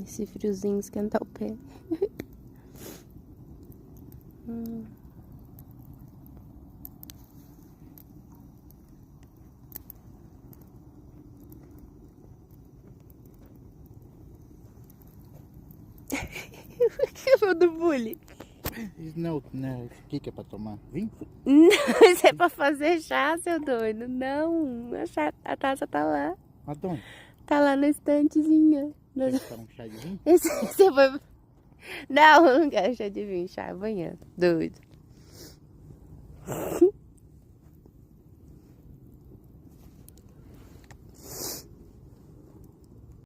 Esse friozinho esquentar o pé. O que foi do bullying? Não, né? O que é pra tomar? Vinho? Não, isso é pra fazer chá, seu doido. Não, a taça tá lá. Aonde? Tá lá na estantezinha. Quer que tome um chá de vinho? Você foi... Não, não quero chá de vinho, chá amanhã. Doido.